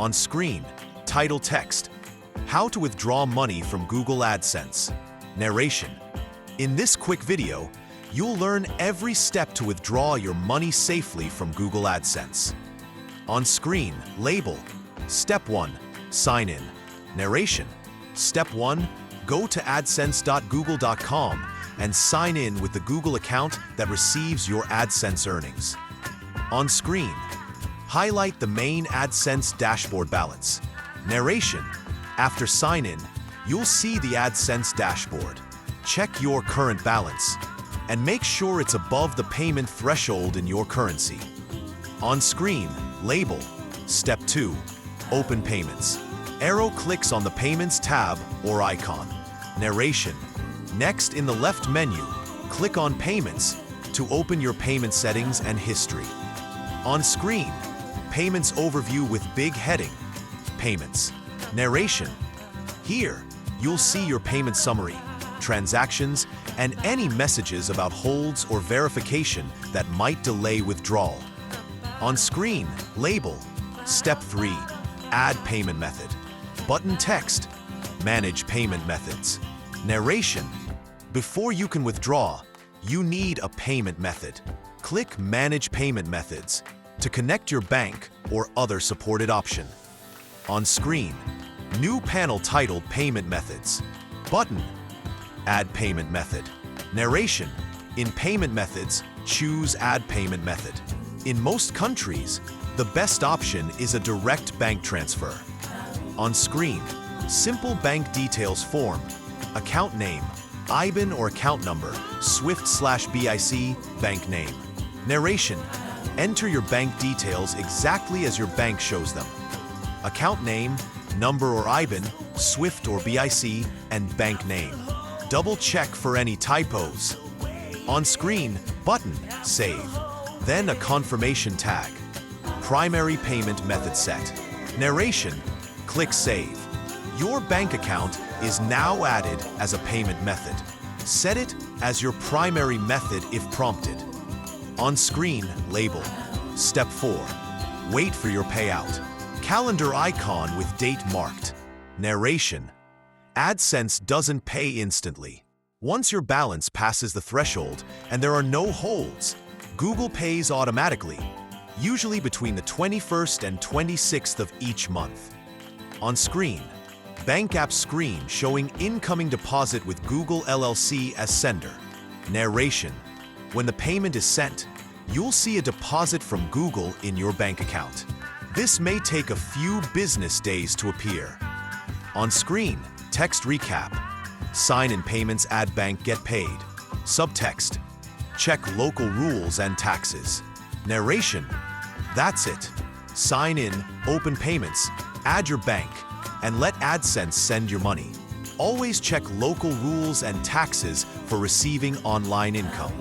On screen, title text, How to withdraw money from Google AdSense. Narration. In this quick video, you'll learn every step to withdraw your money safely from Google AdSense. On screen, label, Step 1, sign in. Narration. Step 1, go to adsense.google.com and sign in with the Google account that receives your AdSense earnings. On screen, highlight the main AdSense dashboard balance. Narration. After sign in, you'll see the AdSense dashboard. Check your current balance and make sure it's above the payment threshold in your currency. On screen, label, Step 2, open payments. Arrow clicks on the Payments tab or icon. Narration. Next, in the left menu, click on Payments to open your payment settings and history. On screen, Payments overview with big heading, Payments. Narration. Here, you'll see your payment summary, transactions, and any messages about holds or verification that might delay withdrawal. On screen, label, Step 3, add payment method. Button text, manage payment methods. Narration. Before you can withdraw, you need a payment method. Click Manage Payment Methods to connect your bank or other supported option. On screen, new panel titled Payment Methods. Button, Add Payment Method. Narration. In Payment Methods, choose Add Payment Method. In most countries, the best option is a direct bank transfer. On screen, simple bank details form, account name, IBAN or account number, SWIFT/BIC, bank name. Narration. Enter your bank details exactly as your bank shows them. Account name, number or IBAN, SWIFT or BIC, and bank name. Double check for any typos. On screen, button, save. Then a confirmation tag. Primary payment method set. Narration. Click Save. Your bank account is now added as a payment method. Set it as your primary method if prompted. On screen, label. Step 4. Wait for your payout. Calendar icon with date marked. Narration. AdSense doesn't pay instantly. Once your balance passes the threshold and there are no holds, Google pays automatically, usually between the 21st and 26th of each month. On screen, bank app screen showing incoming deposit with Google LLC as sender. Narration. When the payment is sent, you'll see a deposit from Google in your bank account. This may take a few business days to appear. On screen, text recap. Sign in payments, add bank, get paid. Subtext. Check local rules and taxes. Narration. That's it. Sign in, open payments, add your bank, and let AdSense send your money. Always check local rules and taxes for receiving online income.